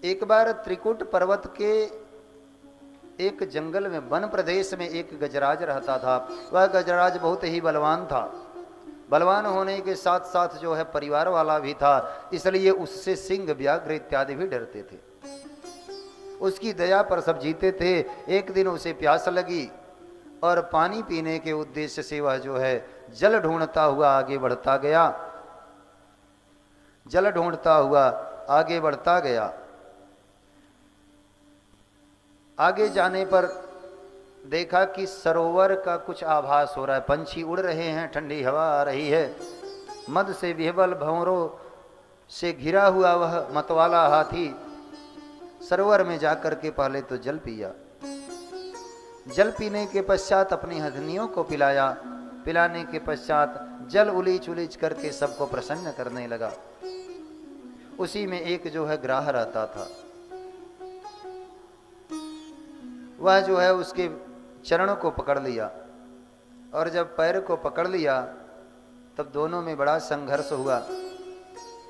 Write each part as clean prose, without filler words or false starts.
एक बार त्रिकुट पर्वत के एक जंगल में, वन प्रदेश में एक गजराज रहता था। वह गजराज बहुत ही बलवान था। बलवान होने के साथ साथ जो है परिवार वाला भी था, इसलिए उससे सिंह, व्याघ्र इत्यादि भी डरते थे। उसकी दया पर सब जीते थे। एक दिन उसे प्यास लगी और पानी पीने के उद्देश्य से वह जो है जल ढूंढता हुआ आगे बढ़ता गया। जल ढूंढता हुआ आगे बढ़ता गया। आगे जाने पर देखा कि सरोवर का कुछ आभास हो रहा है, पंछी उड़ रहे हैं, ठंडी हवा आ रही है। मद से विह्वल भंवरों से घिरा हुआ वह मतवाला हाथी सरोवर में जाकर के पहले तो जल पिया। जल पीने के पश्चात अपनी हथनियों को पिलाया। पिलाने के पश्चात जल उलीच उलीच करके सबको प्रसन्न करने लगा। उसी में एक जो है ग्राह रहता था। वह जो है उसके चरणों को पकड़ लिया, और जब पैर को पकड़ लिया तब दोनों में बड़ा संघर्ष हुआ।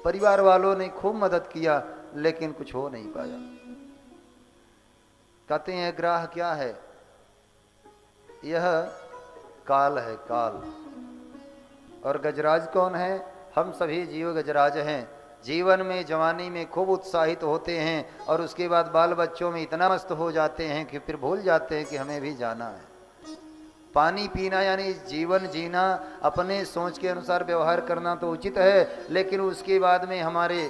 परिवार वालों ने खूब मदद किया लेकिन कुछ हो नहीं पाया। कहते हैं ग्राह क्या है? यह काल है, काल। और गजराज कौन है? हम सभी जीव गजराज हैं। जीवन में, जवानी में खूब उत्साहित होते हैं और उसके बाद बाल बच्चों में इतना मस्त हो जाते हैं कि फिर भूल जाते हैं कि हमें भी जाना है। पानी पीना यानी जीवन जीना, अपने सोच के अनुसार व्यवहार करना तो उचित है, लेकिन उसके बाद में हमारे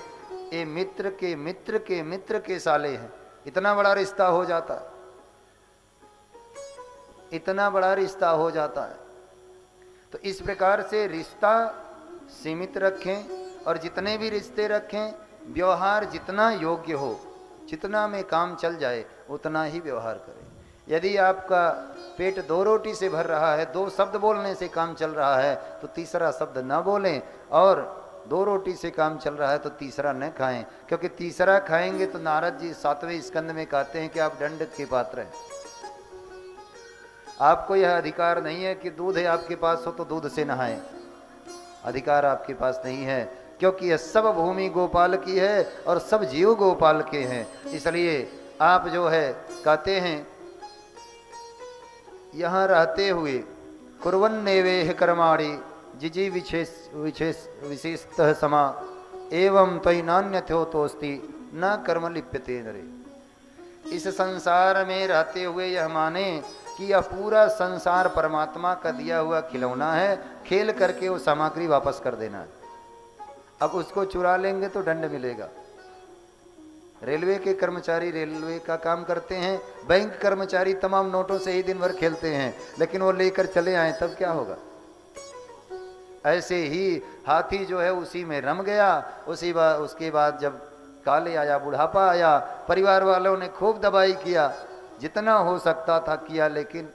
ये मित्र के मित्र के मित्र के साले हैं, इतना बड़ा रिश्ता हो जाता है, इतना बड़ा रिश्ता हो जाता है। तो इस प्रकार से रिश्ता सीमित रखें, और जितने भी रिश्ते रखें, व्यवहार जितना योग्य हो, जितना में काम चल जाए उतना ही व्यवहार करें। यदि आपका पेट 2 रोटी से भर रहा है, 2 शब्द बोलने से काम चल रहा है, तो तीसरा शब्द ना बोलें, और 2 रोटी से काम चल रहा है तो तीसरा न खाएं, क्योंकि तीसरा खाएंगे तो नारद जी 7वें स्कंद में कहते हैं कि आप दंड के पात्र हैं। आपको यह अधिकार नहीं है कि दूध है आपके पास हो तो दूध से नहाएं, अधिकार आपके पास नहीं है, क्योंकि यह सब भूमि गोपाल की है और सब जीव गोपाल के हैं। इसलिए आप जो है कहते हैं यहाँ रहते हुए कुर्वन् नेवेह कर्माणि जिजी विशेषतः समा एवं त्वयि नान्यथोतोस्ति न कर्म लिप्यते नरे। इस संसार में रहते हुए यह माने कि यह पूरा संसार परमात्मा का दिया हुआ खिलौना है, खेल करके वो सामग्री वापस कर देना है। अब उसको चुरा लेंगे तो दंड मिलेगा। रेलवे के कर्मचारी रेलवे का काम करते हैं, बैंक कर्मचारी तमाम नोटों से ही दिन भर खेलते हैं, लेकिन वो लेकर चले आए तब क्या होगा? ऐसे ही हाथी जो है उसी में रम गया। उसके बाद जब काले आया, बुढ़ापा आया, परिवार वालों ने खूब दबाई किया, जितना हो सकता था किया, लेकिन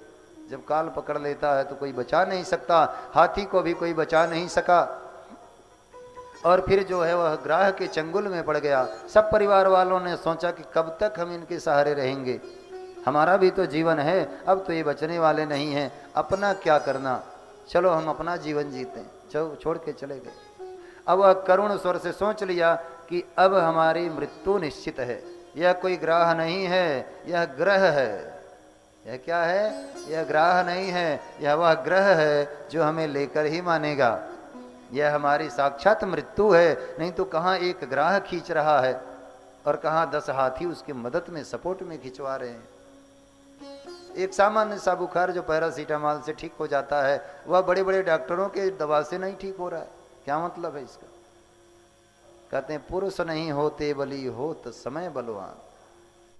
जब काल पकड़ लेता है तो कोई बचा नहीं सकता। हाथी को भी कोई बचा नहीं सका, और फिर जो है वह ग्राह के चंगुल में पड़ गया। सब परिवार वालों ने सोचा कि कब तक हम इनके सहारे रहेंगे, हमारा भी तो जीवन है, अब तो ये बचने वाले नहीं हैं, अपना क्या करना, चलो हम अपना जीवन जीते हैं। चलो छोड़ के चले गए। अब वह करुण स्वर से सोच लिया कि अब हमारी मृत्यु निश्चित है। यह कोई ग्राह नहीं है, यह ग्रह है। यह क्या है? यह ग्राह नहीं है, यह वह ग्रह है जो हमें लेकर ही मानेगा। यह हमारी साक्षात मृत्यु है, नहीं तो कहाँ एक ग्राह खींच रहा है और कहाँ 10 हाथी उसके मदद में, सपोर्ट में खिंचवा रहे हैं। एक सामान्य सा बुखार जो पैरासीटामॉल से ठीक हो जाता है, वह बड़े बड़े डॉक्टरों के दवा से नहीं ठीक हो रहा है। क्या मतलब है इसका? कहते हैं पुरुष नहीं होते बली, होत समय बलवान।